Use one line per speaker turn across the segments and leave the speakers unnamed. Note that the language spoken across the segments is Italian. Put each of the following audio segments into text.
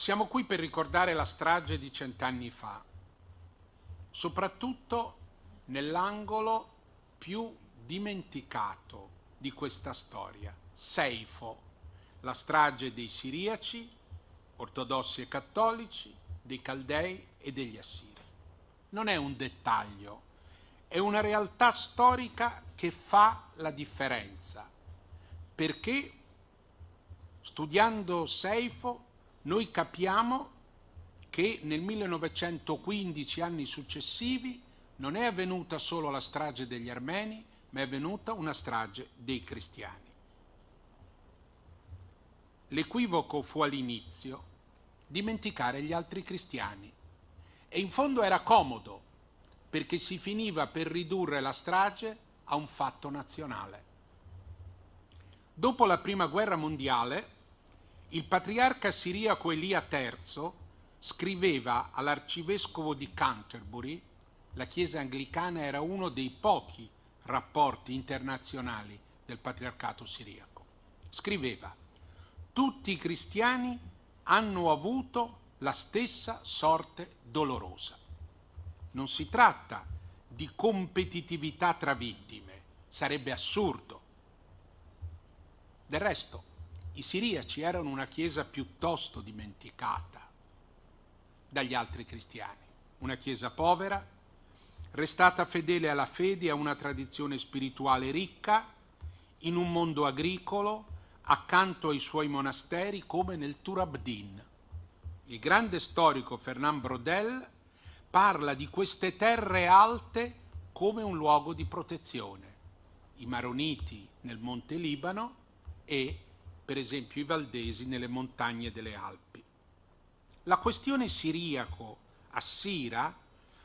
Siamo qui per ricordare la strage di 100 anni fa, soprattutto nell'angolo più dimenticato di questa storia, Seifo, la strage dei siriaci, ortodossi e cattolici, dei Caldei e degli Assiri. Non è un dettaglio, è una realtà storica che fa la differenza, perché studiando Seifo noi capiamo che nel 1915, anni successivi, non è avvenuta solo la strage degli armeni, ma è avvenuta una strage dei cristiani. L'equivoco fu all'inizio dimenticare gli altri cristiani e in fondo era comodo, perché si finiva per ridurre la strage a un fatto nazionale. Dopo la Prima Guerra Mondiale, il patriarca siriaco Elia III scriveva all'arcivescovo di Canterbury, la Chiesa anglicana era uno dei pochi rapporti internazionali del patriarcato siriaco. Scriveva: tutti i cristiani hanno avuto la stessa sorte dolorosa. Non si tratta di competitività tra vittime, sarebbe assurdo. Del resto, i siriaci erano una chiesa piuttosto dimenticata dagli altri cristiani, una chiesa povera, restata fedele alla fede e a una tradizione spirituale ricca, in un mondo agricolo, accanto ai suoi monasteri come nel Turabdin. Il grande storico Fernand Braudel parla di queste terre alte come un luogo di protezione. I Maroniti nel Monte Libano e, per esempio, i Valdesi nelle montagne delle Alpi. La questione siriaco-assira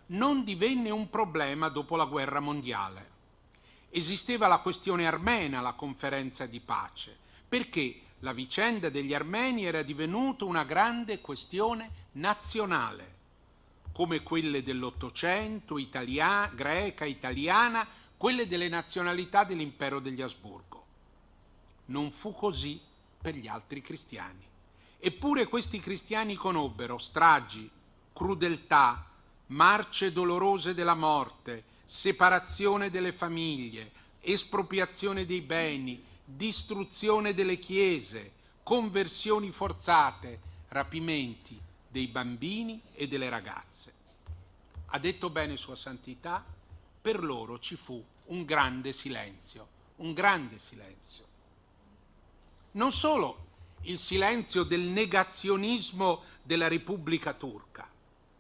non divenne un problema dopo la guerra mondiale. Esisteva la questione armena alla conferenza di pace, perché la vicenda degli armeni era divenuta una grande questione nazionale, come quelle dell'Ottocento, greca, italiana, quelle delle nazionalità dell'impero degli Asburgo. Non fu così per gli altri cristiani. Eppure questi cristiani conobbero stragi, crudeltà, marce dolorose della morte, separazione delle famiglie, espropriazione dei beni, distruzione delle chiese, conversioni forzate, rapimenti dei bambini e delle ragazze. Ha detto bene Sua Santità, per loro ci fu un grande silenzio, un grande silenzio. Non solo il silenzio del negazionismo della Repubblica Turca,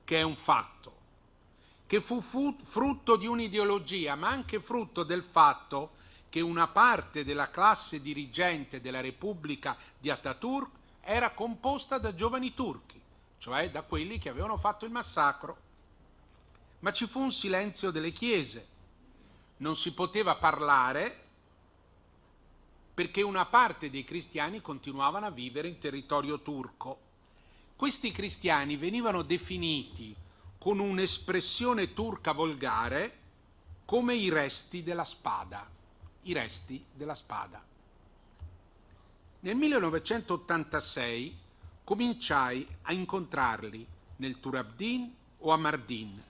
che è un fatto, che fu frutto di un'ideologia, ma anche frutto del fatto che una parte della classe dirigente della Repubblica di Ataturk era composta da giovani turchi, cioè da quelli che avevano fatto il massacro. Ma ci fu un silenzio delle chiese, non si poteva parlare perché una parte dei cristiani continuavano a vivere in territorio turco. Questi cristiani venivano definiti con un'espressione turca volgare come i resti della spada. I resti della spada. Nel 1986 cominciai a incontrarli nel Turabdin o a Mardin.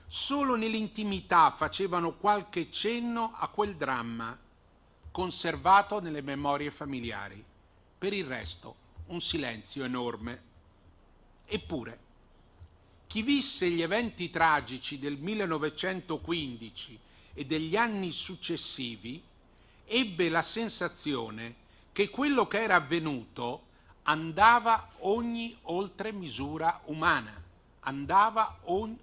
Solo nell'intimità facevano qualche cenno a quel dramma, conservato nelle memorie familiari. Per il resto, un silenzio enorme. Eppure, chi visse gli eventi tragici del 1915 e degli anni successivi ebbe la sensazione che quello che era avvenuto andava oltre misura umana,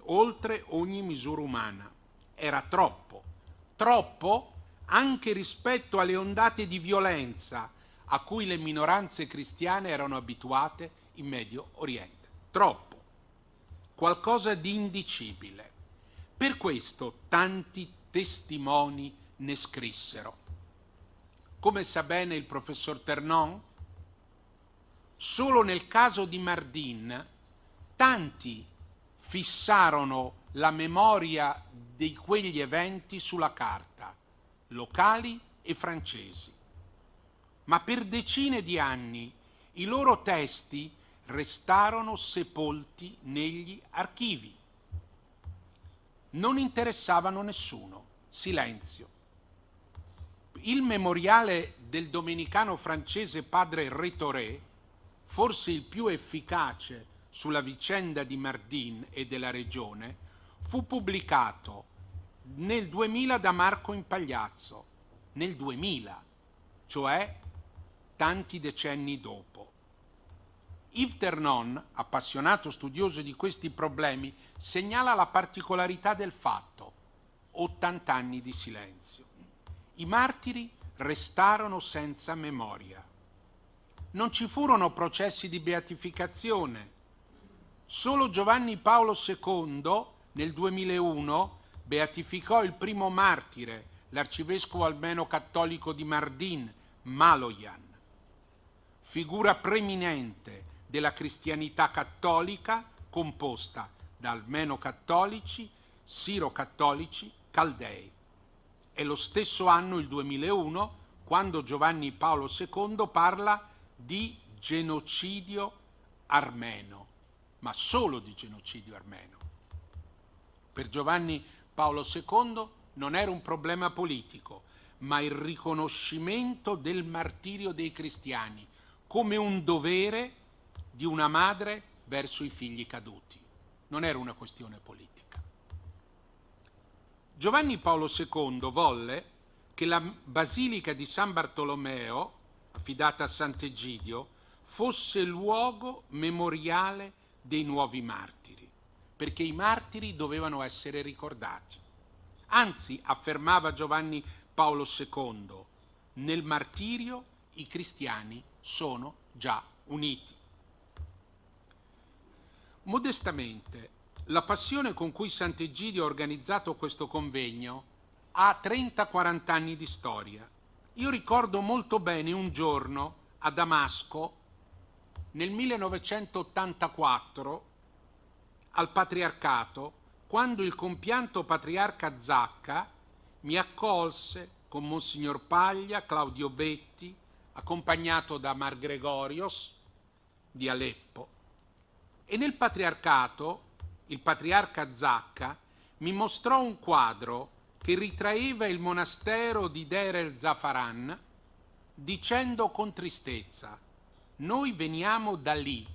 oltre ogni misura umana. Era troppo anche rispetto alle ondate di violenza a cui le minoranze cristiane erano abituate in Medio Oriente. Troppo. Qualcosa di indicibile. Per questo tanti testimoni ne scrissero. Come sa bene il professor Ternon, solo nel caso di Mardin tanti fissarono la memoria di quegli eventi sulla carta, locali e francesi. Ma per decine di anni i loro testi restarono sepolti negli archivi. Non interessavano nessuno, silenzio. Il memoriale del domenicano francese padre Rétoré, forse il più efficace sulla vicenda di Mardin e della regione, fu pubblicato nel 2000 da Marco Impagliazzo, nel 2000, cioè tanti decenni dopo. Yves Ternon, appassionato studioso di questi problemi, segnala la particolarità del fatto: 80 anni di silenzio. I martiri restarono senza memoria. Non ci furono processi di beatificazione. Solo Giovanni Paolo II, nel 2001, beatificò il primo martire, l'arcivescovo almeno cattolico di Mardin, Maloyan, figura preminente della cristianità cattolica composta da almeno cattolici, siro-cattolici, caldei. È lo stesso anno, il 2001, quando Giovanni Paolo II parla di genocidio armeno, ma solo di genocidio armeno. Per Giovanni Paolo II non era un problema politico, ma il riconoscimento del martirio dei cristiani come un dovere di una madre verso i figli caduti. Non era una questione politica. Giovanni Paolo II volle che la Basilica di San Bartolomeo, affidata a Sant'Egidio, fosse luogo memoriale dei nuovi martiri, perché i martiri dovevano essere ricordati. Anzi, affermava Giovanni Paolo II, nel martirio i cristiani sono già uniti. Modestamente, la passione con cui Sant'Egidio ha organizzato questo convegno ha 30-40 anni di storia. Io ricordo molto bene un giorno a Damasco, nel 1984, al Patriarcato, quando il compianto patriarca Zacca mi accolse con Monsignor Paglia, Claudio Betti, accompagnato da Mar Gregorios di Aleppo. E nel Patriarcato il patriarca Zacca mi mostrò un quadro che ritraeva il monastero di Deir el-Zafaran, dicendo con tristezza: noi veniamo da lì,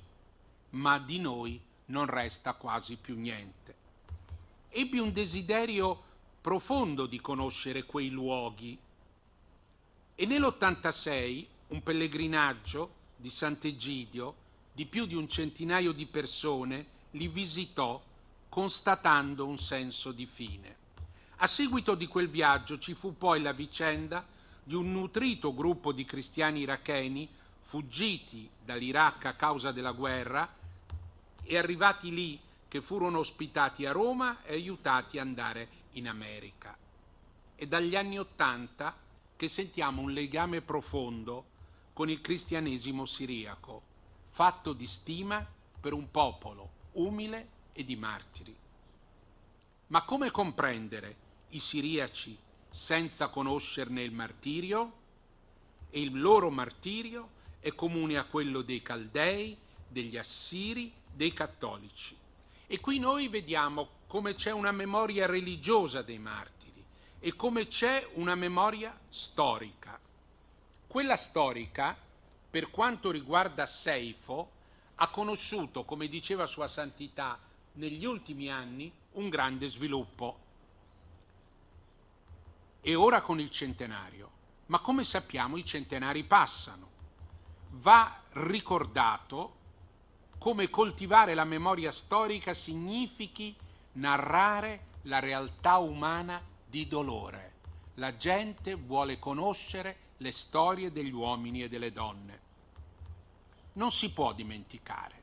ma di noi non resta quasi più niente. Ebbi un desiderio profondo di conoscere quei luoghi e nell'86 un pellegrinaggio di Sant'Egidio di più di un centinaio di persone li visitò, constatando un senso di fine. A seguito di quel viaggio ci fu poi la vicenda di un nutrito gruppo di cristiani iracheni fuggiti dall'Iraq a causa della guerra e arrivati lì, che furono ospitati a Roma e aiutati ad andare in America. È dagli anni '80 che sentiamo un legame profondo con il cristianesimo siriaco, fatto di stima per un popolo umile e di martiri. Ma come comprendere i siriaci senza conoscerne il martirio? E il loro martirio è comune a quello dei Caldei, degli Assiri, dei cattolici. E qui noi vediamo come c'è una memoria religiosa dei martiri e come c'è una memoria storica. Quella storica, per quanto riguarda Seifo, ha conosciuto, come diceva Sua Santità, negli ultimi anni un grande sviluppo. E ora con il centenario. Ma come sappiamo i centenari passano. Va ricordato come coltivare la memoria storica significhi narrare la realtà umana di dolore. La gente vuole conoscere le storie degli uomini e delle donne. Non si può dimenticare.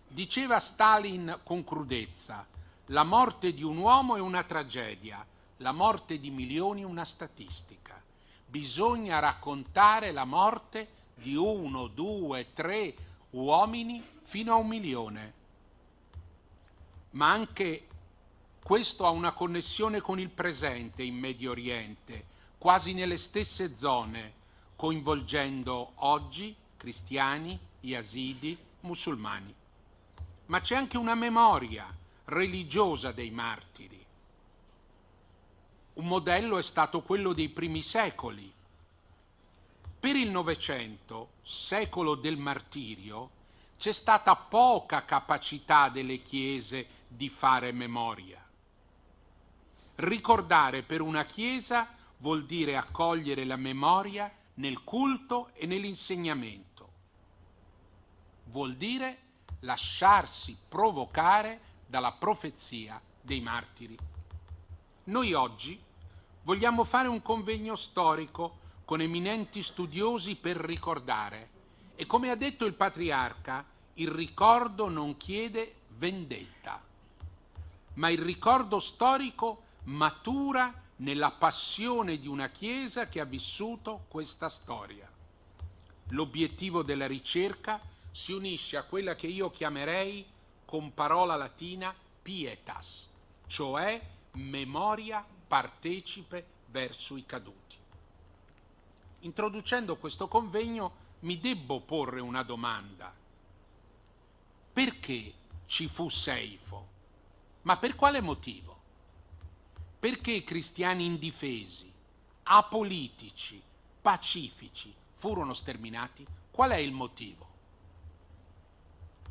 Diceva Stalin con crudezza: la morte di un uomo è una tragedia, la morte di milioni è una statistica. Bisogna raccontare la morte di 1, 2, 3 uomini fino a 1 milione. Ma anche questo ha una connessione con il presente in Medio Oriente, quasi nelle stesse zone, coinvolgendo oggi cristiani, yazidi, musulmani. Ma c'è anche una memoria religiosa dei martiri. Un modello è stato quello dei primi secoli. Per il Novecento, secolo del martirio, c'è stata poca capacità delle chiese di fare memoria. Ricordare per una chiesa vuol dire accogliere la memoria nel culto e nell'insegnamento. Vuol dire lasciarsi provocare dalla profezia dei martiri. Noi oggi vogliamo fare un convegno storico con eminenti studiosi per ricordare e, come ha detto il patriarca, il ricordo non chiede vendetta, ma il ricordo storico matura nella passione di una Chiesa che ha vissuto questa storia. L'obiettivo della ricerca si unisce a quella che io chiamerei, con parola latina, pietas, cioè memoria partecipe verso i caduti. Introducendo questo convegno mi debbo porre una domanda. Perché ci fu Seifo? Ma per quale motivo? Perché cristiani indifesi, apolitici, pacifici furono sterminati? Qual è il motivo?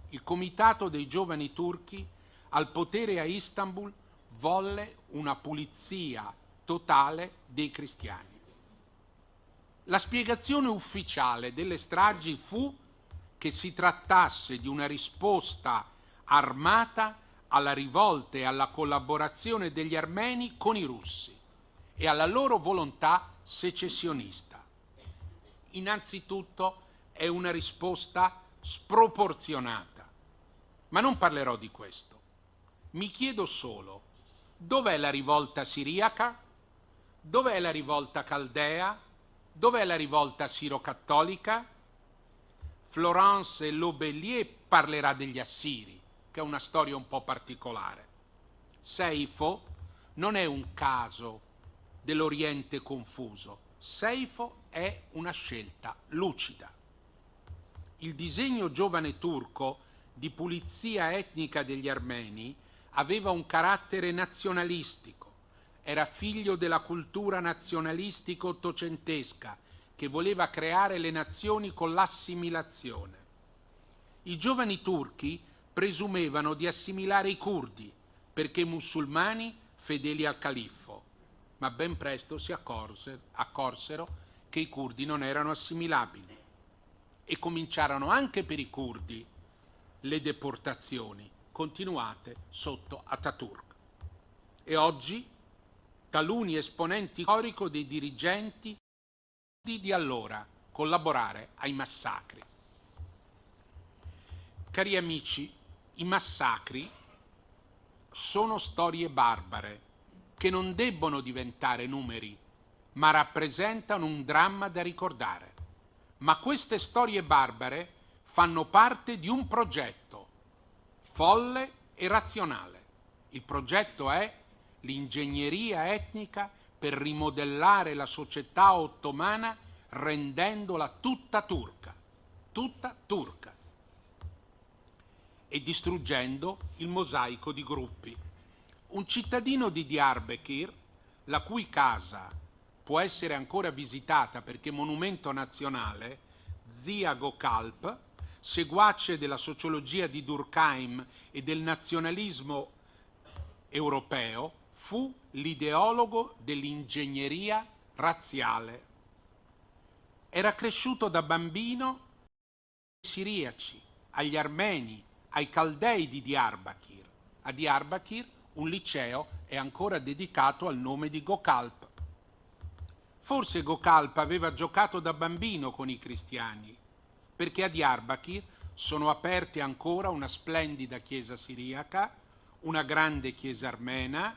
Il Comitato dei Giovani Turchi, al potere a Istanbul, volle una pulizia totale dei cristiani. La spiegazione ufficiale delle stragi fu che si trattasse di una risposta armata alla rivolta e alla collaborazione degli armeni con i russi e alla loro volontà secessionista. Innanzitutto è una risposta sproporzionata, ma non parlerò di questo. Mi chiedo solo, dov'è la rivolta siriaca? Dov'è la rivolta caldea? Dov'è la rivolta siro-cattolica? Florence Lobellier parlerà degli Assiri, che è una storia un po' particolare. Seifo non è un caso dell'Oriente confuso. Seifo è una scelta lucida. Il disegno giovane turco di pulizia etnica degli armeni aveva un carattere nazionalistico. Era figlio della cultura nazionalistica ottocentesca che voleva creare le nazioni con l'assimilazione. I giovani turchi presumevano di assimilare i curdi perché musulmani fedeli al califfo, ma ben presto si accorsero che i curdi non erano assimilabili e cominciarono anche per i curdi le deportazioni continuate sotto Ataturk. E oggi taluni esponenti storici dei dirigenti di allora collaborare ai massacri. Cari amici, i massacri sono storie barbare che non debbono diventare numeri, ma rappresentano un dramma da ricordare. Ma queste storie barbare fanno parte di un progetto folle e razionale. Il progetto è l'ingegneria etnica per rimodellare la società ottomana rendendola tutta turca e distruggendo il mosaico di gruppi. Un cittadino di Diyarbakir, la cui casa può essere ancora visitata perché monumento nazionale, Zia Gökalp, seguace della sociologia di Durkheim e del nazionalismo europeo, fu l'ideologo dell'ingegneria razziale. Era cresciuto da bambino ai siriaci, agli armeni, ai caldei di Diyarbakir. A Diyarbakir un liceo è ancora dedicato al nome di Gökalp. Forse Gökalp aveva giocato da bambino con i cristiani, perché a Diyarbakir sono aperte ancora una splendida chiesa siriaca, una grande chiesa armena,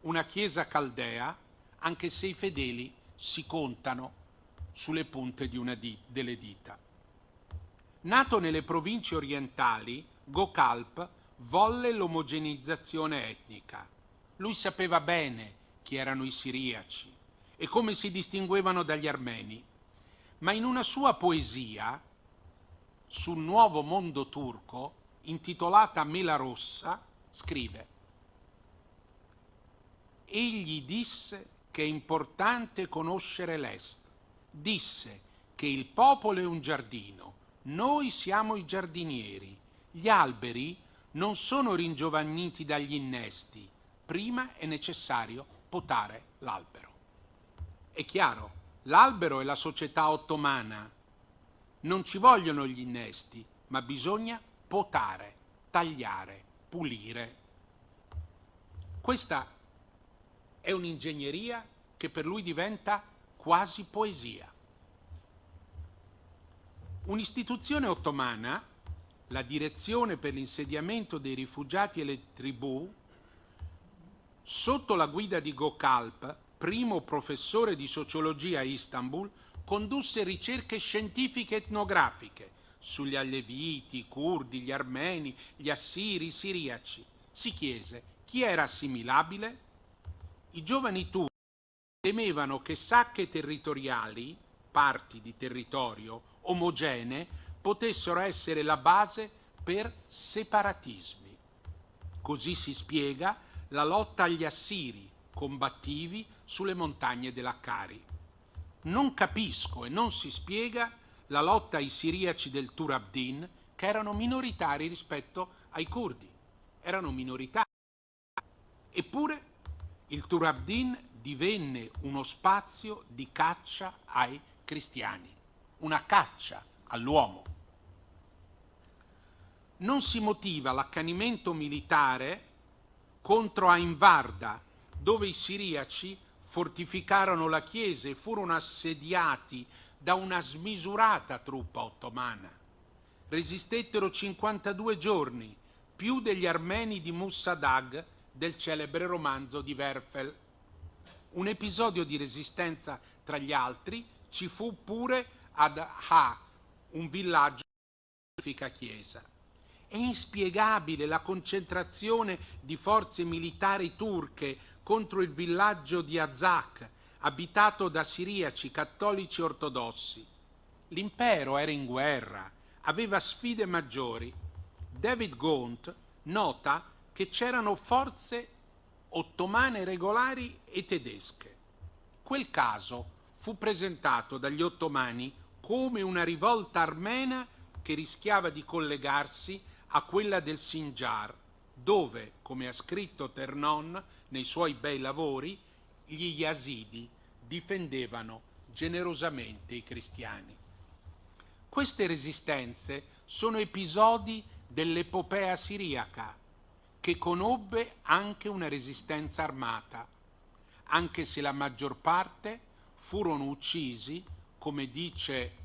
una chiesa caldea, anche se i fedeli si contano sulle punte di delle dita. Nato nelle province orientali, Gökalp volle l'omogeneizzazione etnica. Lui sapeva bene chi erano i siriaci e come si distinguevano dagli armeni, ma in una sua poesia sul nuovo mondo turco, intitolata Mela Rossa, scrive: egli disse che è importante conoscere l'Est. Disse che il popolo è un giardino, noi siamo i giardinieri. Gli alberi non sono ringiovaniti dagli innesti, prima è necessario potare l'albero. È chiaro, l'albero è la società ottomana. Non ci vogliono gli innesti, ma bisogna potare, tagliare, pulire. Questa è un'ingegneria che per lui diventa quasi poesia. Un'istituzione ottomana, la Direzione per l'insediamento dei rifugiati e le tribù, sotto la guida di Gökalp, primo professore di sociologia a Istanbul, condusse ricerche scientifiche etnografiche sugli Aleviti, i Curdi, gli Armeni, gli Assiri, i Siriaci. Si chiese chi era assimilabile. I giovani turchi temevano che sacche territoriali, parti di territorio omogenee, potessero essere la base per separatismi. Così si spiega la lotta agli Assiri, combattivi sulle montagne dell'Accari. Non capisco e non si spiega la lotta ai siriaci del Tur-Abdin, che erano minoritari rispetto ai curdi. Erano minoritari. Eppure il Tur-Abdin divenne uno spazio di caccia ai cristiani, una caccia all'uomo. Non si motiva l'accanimento militare contro Ain Varda, dove i siriaci fortificarono la chiesa e furono assediati da una smisurata truppa ottomana. Resistettero 52 giorni, più degli armeni di Mussadag del celebre romanzo di Werfel. Un episodio di resistenza tra gli altri ci fu pure ad Ha, un villaggio di chiesa. È inspiegabile la concentrazione di forze militari turche contro il villaggio di Azak, abitato da siriaci cattolici ortodossi. L'impero era in guerra, aveva sfide maggiori. David Gaunt nota che c'erano forze ottomane regolari e tedesche. Quel caso fu presentato dagli ottomani come una rivolta armena che rischiava di collegarsi a quella del Sinjar, dove, come ha scritto Ternon nei suoi bei lavori, gli Yazidi difendevano generosamente i cristiani. Queste resistenze sono episodi dell'epopea siriaca, che conobbe anche una resistenza armata, anche se la maggior parte furono uccisi, come dice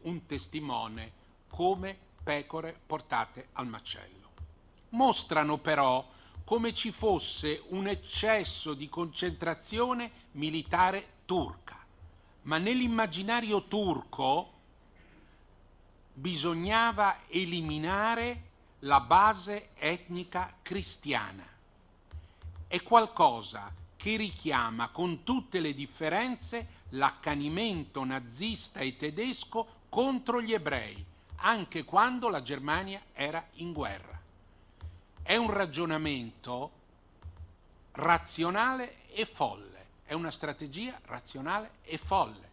un testimone, come pecore portate al macello. Mostrano però come ci fosse un eccesso di concentrazione militare turca, ma nell'immaginario turco bisognava eliminare la base etnica cristiana. È qualcosa che richiama con tutte le differenze l'accanimento nazista e tedesco contro gli ebrei, anche quando la Germania era in guerra. È un ragionamento razionale e folle, è una strategia razionale e folle,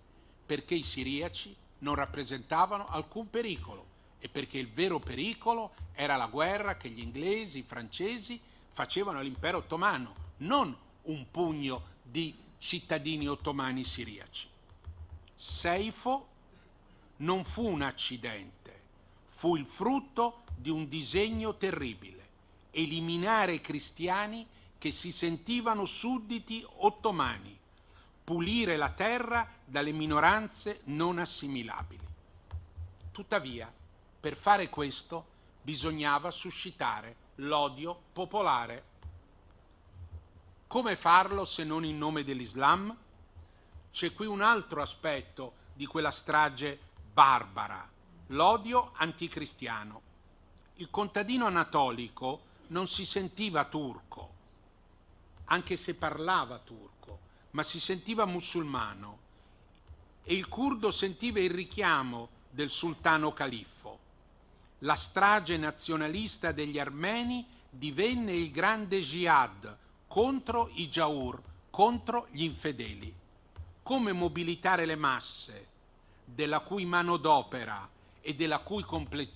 perché i siriaci non rappresentavano alcun pericolo e perché il vero pericolo era la guerra che gli inglesi, i francesi facevano all'impero ottomano, non un pugno di cittadini ottomani siriaci. Seifo non fu un accidente, fu il frutto di un disegno terribile: eliminare i cristiani che si sentivano sudditi ottomani, pulire la terra dalle minoranze non assimilabili. Tuttavia, per fare questo bisognava suscitare l'odio popolare. Come farlo se non in nome dell'Islam? C'è qui un altro aspetto di quella strage barbara, l'odio anticristiano. Il contadino anatolico non si sentiva turco, anche se parlava turco, ma si sentiva musulmano, e il curdo sentiva il richiamo del sultano califfo. la strage nazionalista degli armeni divenne il grande jihad contro i Jaur, contro gli infedeli. Come mobilitare le masse, della cui manodopera e della cui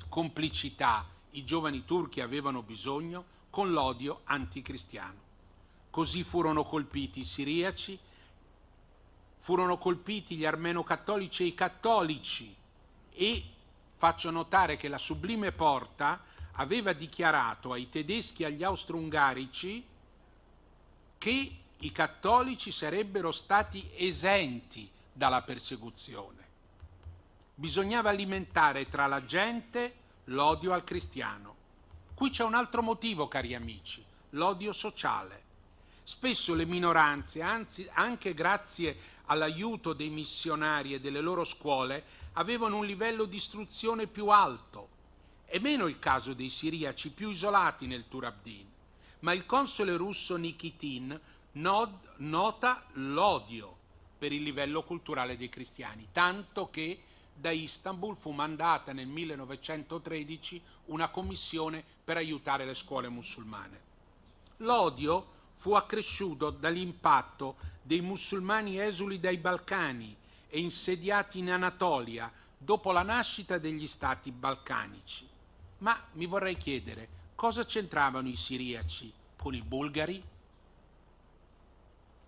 complicità i giovani turchi avevano bisogno, con l'odio anticristiano. Così furono colpiti i siriaci, furono colpiti gli armeno-cattolici e i cattolici, e faccio notare che la Sublime Porta aveva dichiarato ai tedeschi e agli austro-ungarici che i cattolici sarebbero stati esenti dalla persecuzione. Bisognava alimentare tra la gente l'odio al cristiano. Qui c'è un altro motivo, cari amici, l'odio sociale. Spesso le minoranze, anzi anche grazie all'aiuto dei missionari e delle loro scuole, avevano un livello di istruzione più alto. È meno il caso dei siriaci più isolati nel Turabdin, ma il console russo Nikitin nota l'odio per il livello culturale dei cristiani, tanto che da Istanbul fu mandata nel 1913 una commissione per aiutare le scuole musulmane. L'odio fu accresciuto dall'impatto dei musulmani esuli dai Balcani e insediati in Anatolia dopo la nascita degli stati balcanici. Ma mi vorrei chiedere, cosa c'entravano i siriaci con i bulgari?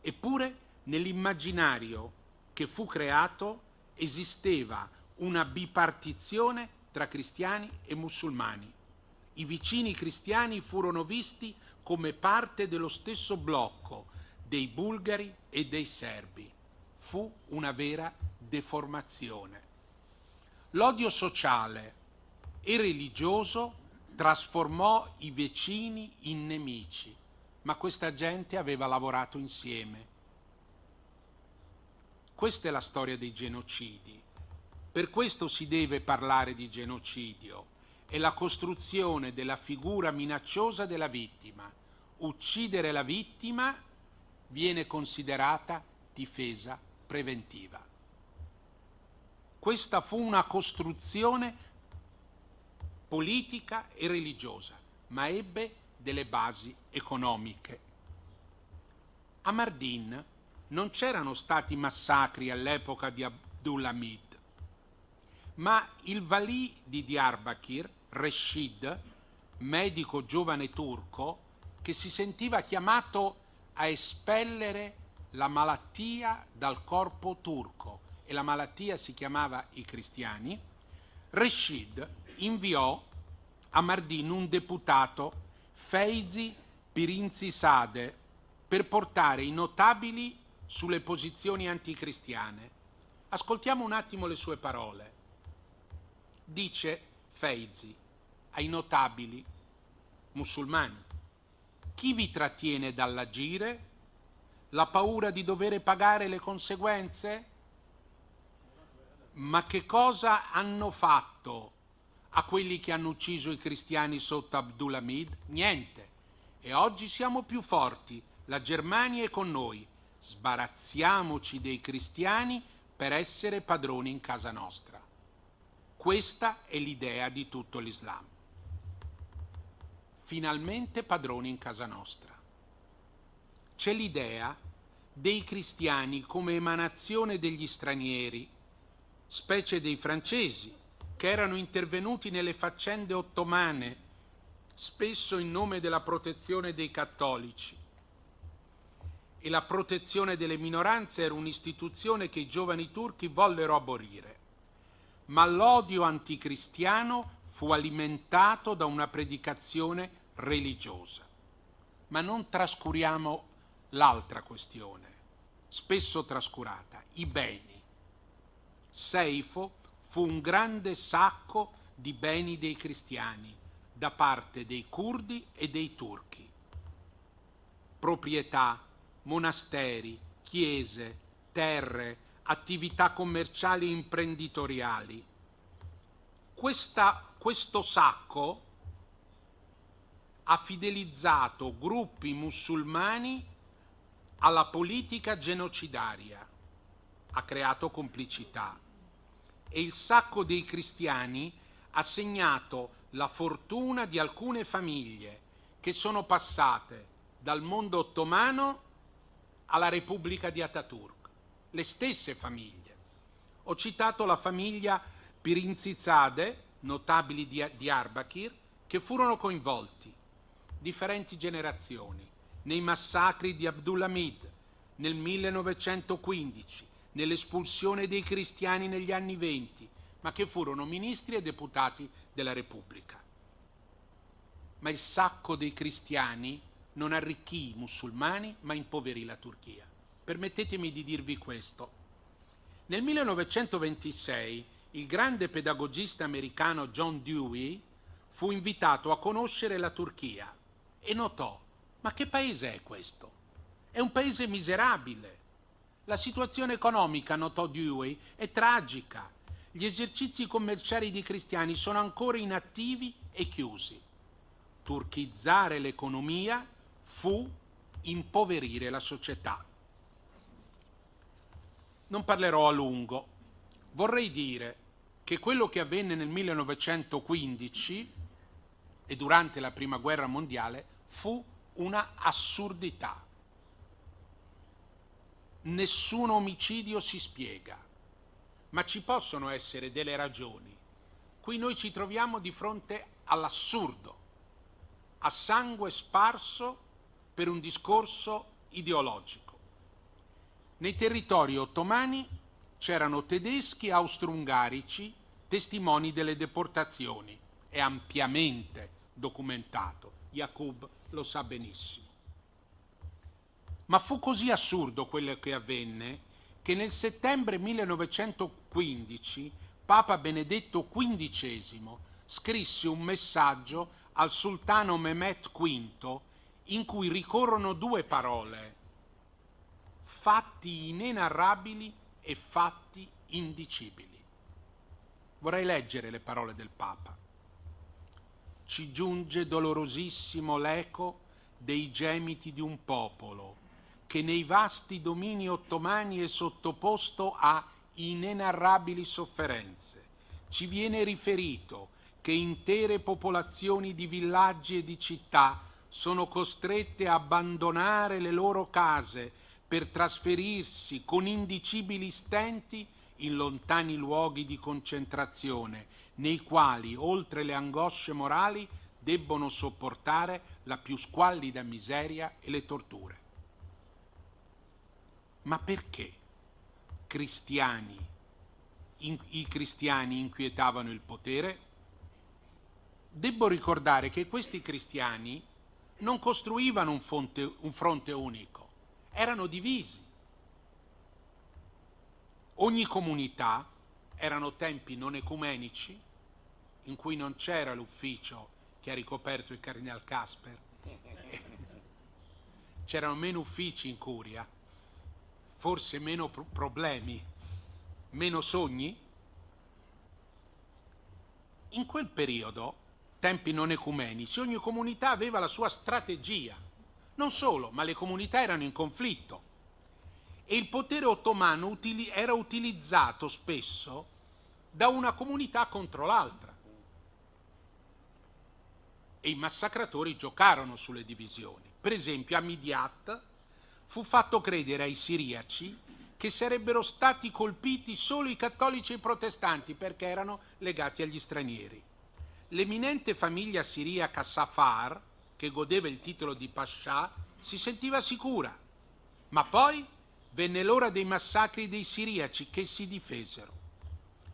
Eppure nell'immaginario che fu creato esisteva una bipartizione tra cristiani e musulmani. I vicini cristiani furono visti come parte dello stesso blocco dei bulgari e dei serbi. Fu una vera deformazione. L'odio sociale e religioso trasformò i vicini in nemici, ma questa gente aveva lavorato insieme. Questa è la storia dei genocidi. Per questo si deve parlare di genocidio. È la costruzione della figura minacciosa della vittima. Uccidere la vittima viene considerata difesa preventiva. Questa fu una costruzione politica e religiosa, ma ebbe delle basi economiche. A Mardin non c'erano stati massacri all'epoca di Abdulhamid, ma il Valì di Diyarbakir, Reshid, medico giovane turco, che si sentiva chiamato a espellere la malattia dal corpo turco, e la malattia si chiamava i cristiani, Reshid inviò a Mardin un deputato, Feyzi Pirinzisade, per portare i notabili sulle posizioni anticristiane. Ascoltiamo un attimo le sue parole. Dice Feyzi ai notabili musulmani: chi vi trattiene dall'agire? La paura di dover pagare le conseguenze? Ma che cosa hanno fatto a quelli che hanno ucciso i cristiani sotto Abdulhamid? Niente. E oggi siamo più forti, la Germania è con noi. Sbarazziamoci dei cristiani per essere padroni in casa nostra. Questa è l'idea di tutto l'Islam. Finalmente padroni in casa nostra. C'è l'idea dei cristiani come emanazione degli stranieri, specie dei francesi, che erano intervenuti nelle faccende ottomane, spesso in nome della protezione dei cattolici. E la protezione delle minoranze era un'istituzione che i giovani turchi vollero abolire. Ma l'odio anticristiano fu alimentato da una predicazione religiosa. Ma non trascuriamo l'altra questione, spesso trascurata, i beni. Seifo fu un grande sacco di beni dei cristiani da parte dei curdi e dei turchi. Proprietà, monasteri, chiese, terre, attività commerciali e imprenditoriali. Questo sacco ha fidelizzato gruppi musulmani alla politica genocidaria, ha creato complicità, e il sacco dei cristiani ha segnato la fortuna di alcune famiglie che sono passate dal mondo ottomano alla Repubblica di Ataturk, le stesse famiglie. Ho citato la famiglia Pirinzizade, notabili di Diyarbakir, che furono coinvolti, differenti generazioni, nei massacri di Abdulhamid nel 1915, nell'espulsione dei cristiani negli anni '20, ma che furono ministri e deputati della Repubblica. Ma il sacco dei cristiani non arricchì i musulmani, ma impoverì la Turchia. Permettetemi di dirvi questo. Nel 1926 il grande pedagogista americano John Dewey fu invitato a conoscere la Turchia e notò: ma che paese è questo? È un paese miserabile. La situazione economica, notò Dewey, è tragica. Gli esercizi commerciali di cristiani sono ancora inattivi e chiusi. Turchizzare l'economia fu impoverire la società. Non parlerò a lungo. Vorrei dire che quello che avvenne nel 1915 e durante la Prima Guerra Mondiale fu una assurdità. Nessun omicidio si spiega, ma ci possono essere delle ragioni. Qui noi ci troviamo di fronte all'assurdo, a sangue sparso per un discorso ideologico. Nei territori ottomani c'erano tedeschi e austro-ungarici testimoni delle deportazioni. È ampiamente documentato. Yaqub lo sa benissimo. Ma fu così assurdo quello che avvenne che nel settembre 1915 Papa Benedetto XV scrisse un messaggio al sultano Mehmed V in cui ricorrono due parole: fatti inenarrabili e fatti indicibili. Vorrei leggere le parole del Papa. Ci giunge dolorosissimo l'eco dei gemiti di un popolo che nei vasti domini ottomani è sottoposto a inenarrabili sofferenze. Ci viene riferito che intere popolazioni di villaggi e di città sono costrette a abbandonare le loro case per trasferirsi con indicibili stenti in lontani luoghi di concentrazione, nei quali, oltre le angosce morali, debbono sopportare la più squallida miseria e le torture. Ma perché i cristiani inquietavano il potere? Debbo ricordare che questi cristiani non costruivano un fronte unico, erano divisi. Ogni comunità, erano tempi non ecumenici, in cui non c'era l'ufficio che ha ricoperto il Cardinal Casper, c'erano meno uffici in curia, forse meno problemi, meno sogni. In quel periodo, tempi non ecumenici, ogni comunità aveva la sua strategia. Non solo, ma le comunità erano in conflitto e il potere ottomano era utilizzato spesso da una comunità contro l'altra. E i massacratori giocarono sulle divisioni. Per esempio, a Midyat fu fatto credere ai siriaci che sarebbero stati colpiti solo i cattolici e i protestanti perché erano legati agli stranieri. L'eminente famiglia siriaca Safar, che godeva il titolo di pascià, si sentiva sicura. Ma poi venne l'ora dei massacri dei siriaci che si difesero.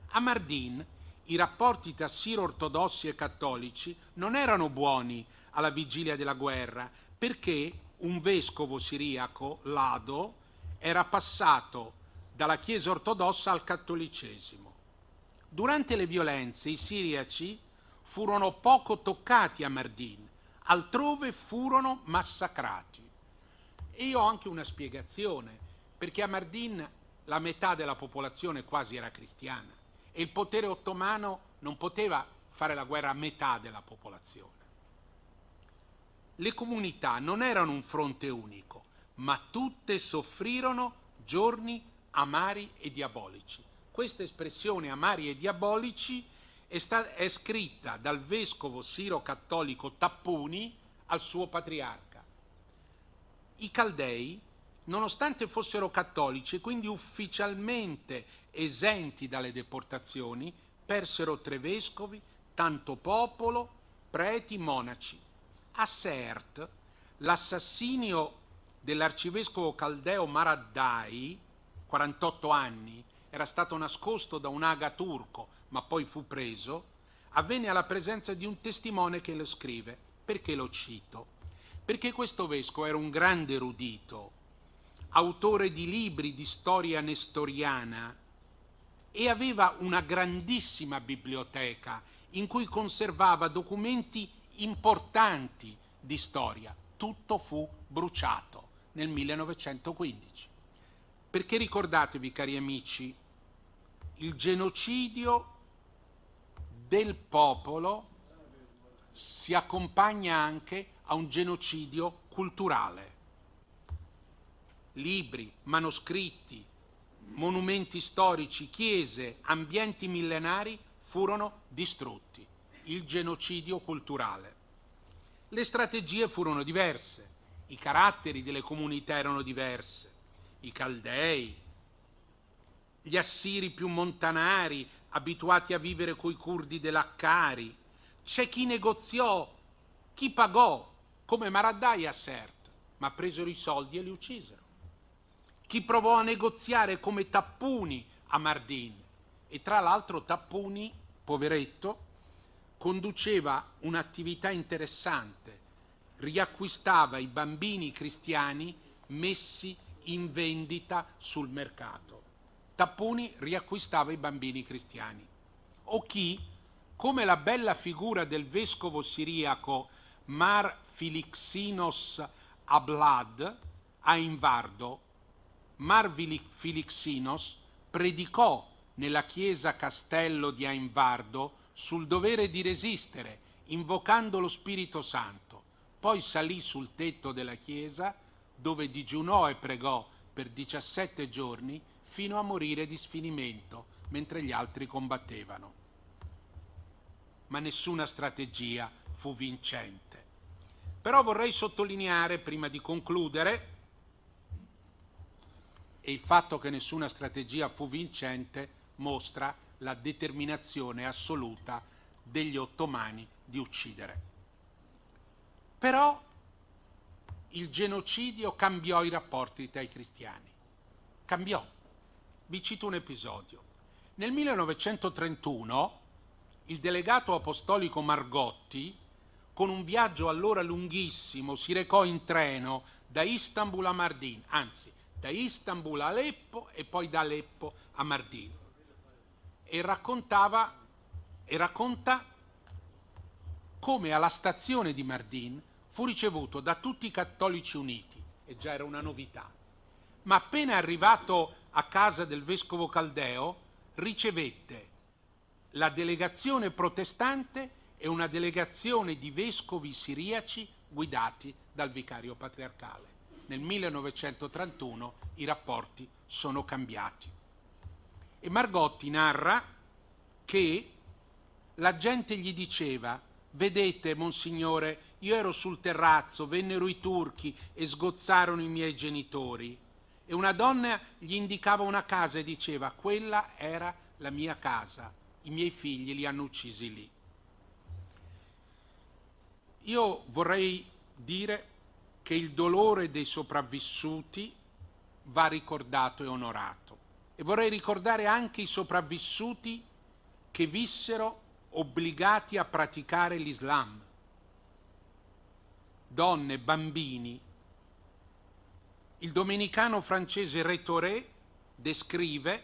A Mardin i rapporti tra siro-ortodossi e cattolici non erano buoni alla vigilia della guerra perché un vescovo siriaco, Lado, era passato dalla Chiesa ortodossa al cattolicesimo. Durante le violenze i siriaci furono poco toccati a Mardin, altrove furono massacrati. E io ho anche una spiegazione, perché a Mardin la metà della popolazione quasi era cristiana e il potere ottomano non poteva fare la guerra a metà della popolazione. Le comunità non erano un fronte unico, ma tutte soffrirono giorni amari e diabolici. Questa espressione amari e diabolici è scritta dal vescovo siro-cattolico Tappuni al suo patriarca. I Caldei, nonostante fossero cattolici e quindi ufficialmente esenti dalle deportazioni, persero 3 vescovi, tanto popolo, preti, monaci. A Seert, l'assassinio dell'arcivescovo caldeo Maraddai, 48 anni, era stato nascosto da un aga turco, ma poi fu preso, avvenne alla presenza di un testimone che lo scrive. Perché lo cito? Perché questo vescovo era un grande erudito, autore di libri di storia nestoriana e aveva una grandissima biblioteca in cui conservava documenti importanti di storia. Tutto fu bruciato nel 1915. Perché ricordatevi, cari amici, il genocidio del popolo si accompagna anche a un genocidio culturale. Libri, manoscritti, monumenti storici, chiese, ambienti millenari furono distrutti. Il genocidio culturale. Le strategie furono diverse, i caratteri delle comunità erano diverse. I Caldei, gli assiri più montanari, abituati a vivere coi curdi dell'Accari. C'è chi negoziò, chi pagò, come Maraddai a Sert, ma presero i soldi e li uccisero. Chi provò a negoziare come Tappuni a Mardin. E tra l'altro Tappuni, poveretto, conduceva un'attività interessante, riacquistava i bambini cristiani messi in vendita sul mercato. Tappuni riacquistava i bambini cristiani. O chi, come la bella figura del vescovo siriaco Mar Filixinos Ablad a Invardo, Mar Filixinos predicò nella chiesa castello di Ainvardo sul dovere di resistere, invocando lo Spirito Santo. Poi salì sul tetto della chiesa, dove digiunò e pregò per 17 giorni fino a morire di sfinimento, mentre gli altri combattevano. Ma nessuna strategia fu vincente. Però vorrei sottolineare, prima di concludere, e il fatto che nessuna strategia fu vincente mostra la determinazione assoluta degli ottomani di uccidere. Però il genocidio cambiò i rapporti tra i cristiani. Cambiò. Vi cito un episodio. Nel 1931 il delegato apostolico Margotti, con un viaggio allora lunghissimo, si recò in treno da Istanbul a Mardin, anzi da Istanbul a Aleppo e poi da Aleppo a Mardin. E racconta come alla stazione di Mardin fu ricevuto da tutti i cattolici uniti, e già era una novità, ma appena arrivato a casa del vescovo caldeo ricevette la delegazione protestante e una delegazione di vescovi siriaci guidati dal vicario patriarcale. Nel 1931 i rapporti sono cambiati. E Margotti narra che la gente gli diceva: vedete, monsignore, io ero sul terrazzo, vennero i turchi e sgozzarono i miei genitori. E una donna gli indicava una casa e diceva: quella era la mia casa, i miei figli li hanno uccisi lì. Io vorrei dire che il dolore dei sopravvissuti va ricordato e onorato. E vorrei ricordare anche i sopravvissuti che vissero obbligati a praticare l'Islam. Donne, bambini. Il domenicano francese Rétoré descrive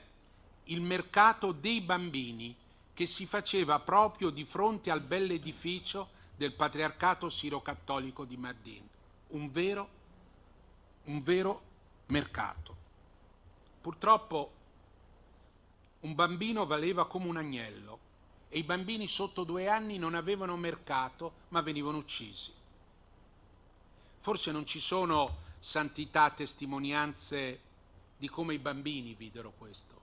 il mercato dei bambini che si faceva proprio di fronte al bell'edificio del patriarcato siro-cattolico di Mardin. Un vero mercato. Purtroppo un bambino valeva come un agnello e i bambini sotto 2 anni non avevano mercato, ma venivano uccisi. Forse non ci sono santità, testimonianze di come i bambini videro questo.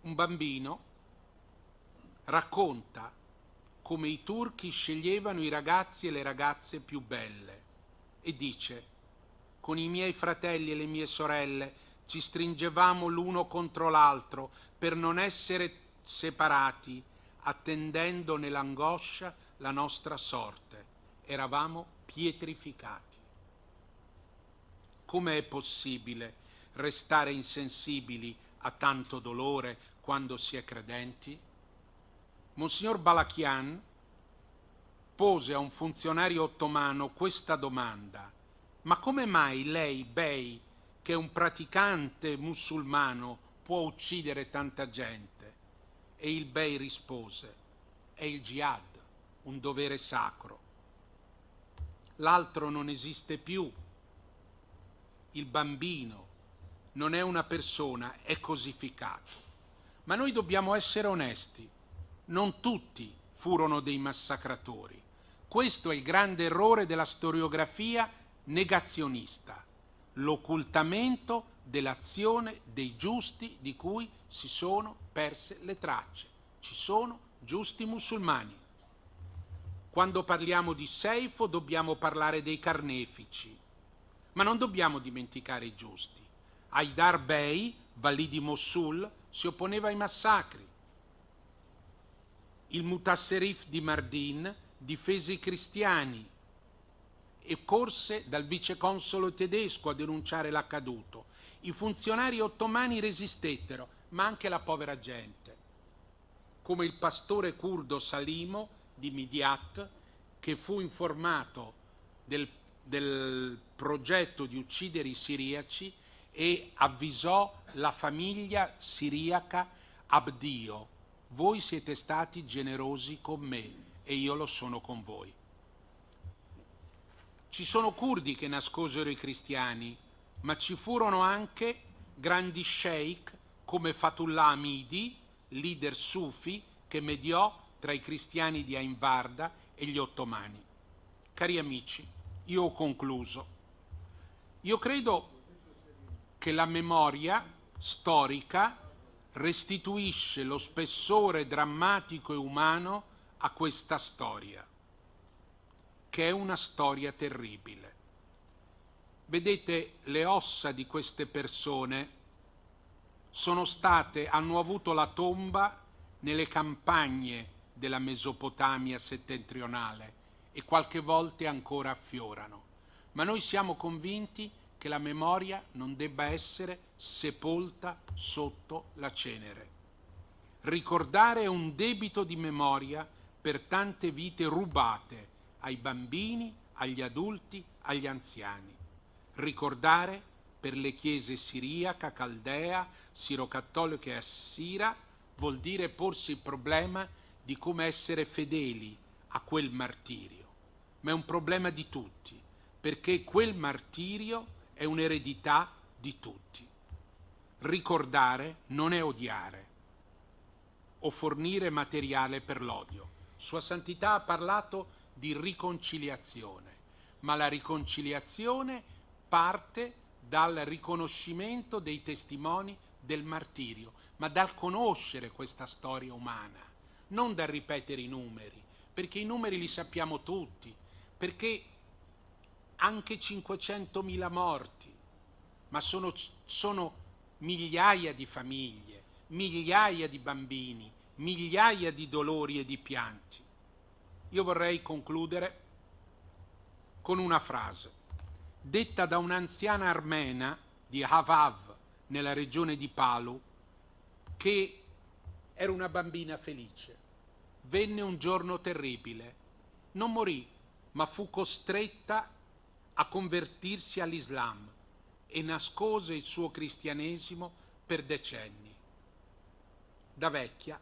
Un bambino racconta come i turchi sceglievano i ragazzi e le ragazze più belle e dice: con i miei fratelli e le mie sorelle ci stringevamo l'uno contro l'altro per non essere separati, attendendo nell'angoscia la nostra sorte. Eravamo pietrificati. Come è possibile restare insensibili a tanto dolore quando si è credenti? Monsignor Balakian pose a un funzionario ottomano questa domanda: ma come mai lei, Bey, che è un praticante musulmano, può uccidere tanta gente? E il Bey rispose: è il jihad, un dovere sacro. L'altro non esiste più. Il bambino non è una persona, è cosificato. Ma noi dobbiamo essere onesti. Non tutti furono dei massacratori. Questo è il grande errore della storiografia negazionista, l'occultamento dell'azione dei giusti di cui si sono perse le tracce. Ci sono giusti musulmani. Quando parliamo di Seifo dobbiamo parlare dei carnefici, ma non dobbiamo dimenticare i giusti. Haidar Bey, Valì di Mosul, si opponeva ai massacri. Il Mutasserif di Mardin difese i cristiani e corse dal viceconsole tedesco a denunciare l'accaduto. I funzionari ottomani resistettero, ma anche la povera gente, come il pastore curdo Salimo di Midyat, che fu informato del progetto di uccidere i siriaci e avvisò la famiglia siriaca: Abdio, voi siete stati generosi con me e io lo sono con voi. Ci sono curdi che nascosero i cristiani, ma ci furono anche grandi sheikh come Fatullah Hamidi, leader sufi, che mediò tra i cristiani di Ain Varda e gli ottomani. Cari amici, io ho concluso. Io credo che la memoria storica restituisce lo spessore drammatico e umano a questa storia, che è una storia terribile. Vedete, le ossa di queste persone hanno avuto la tomba nelle campagne della Mesopotamia settentrionale e qualche volta ancora affiorano. Ma noi siamo convinti che la memoria non debba essere sepolta sotto la cenere. Ricordare è un debito di memoria per tante vite rubate ai bambini, agli adulti, agli anziani. Ricordare per le chiese siriaca, caldea, sirocattolica e assira vuol dire porsi il problema di come essere fedeli a quel martirio. Ma è un problema di tutti, perché quel martirio è un'eredità di tutti. Ricordare non è odiare o fornire materiale per l'odio. Sua Santità ha parlato di riconciliazione, ma la riconciliazione parte dal riconoscimento dei testimoni del martirio, ma dal conoscere questa storia umana, non dal ripetere i numeri, perché i numeri li sappiamo tutti, perché anche 500.000 morti, ma sono migliaia di famiglie, migliaia di bambini, migliaia di dolori e di pianti. Io vorrei concludere con una frase, detta da un'anziana armena di Havav, nella regione di Palu, che era una bambina felice. Venne un giorno terribile, non morì, ma fu costretta a convertirsi all'Islam e nascose il suo cristianesimo per decenni. Da vecchia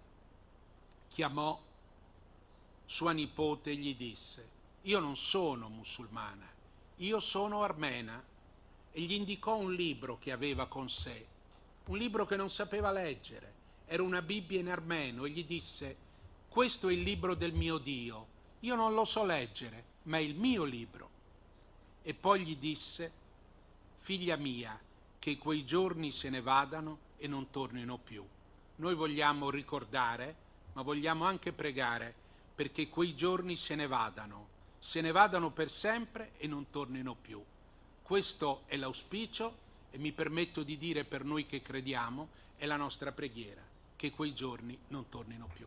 chiamò sua nipote e gli disse: io non sono musulmana, io sono armena, e gli indicò un libro che aveva con sé, un libro che non sapeva leggere, era una Bibbia in armeno, e gli disse: questo è il libro del mio Dio, io non lo so leggere, ma è il mio libro. E poi gli disse: figlia mia, che quei giorni se ne vadano e non tornino più. Noi vogliamo ricordare ma vogliamo anche pregare perché quei giorni se ne vadano per sempre e non tornino più. Questo è l'auspicio e mi permetto di dire per noi che crediamo, è la nostra preghiera, che quei giorni non tornino più.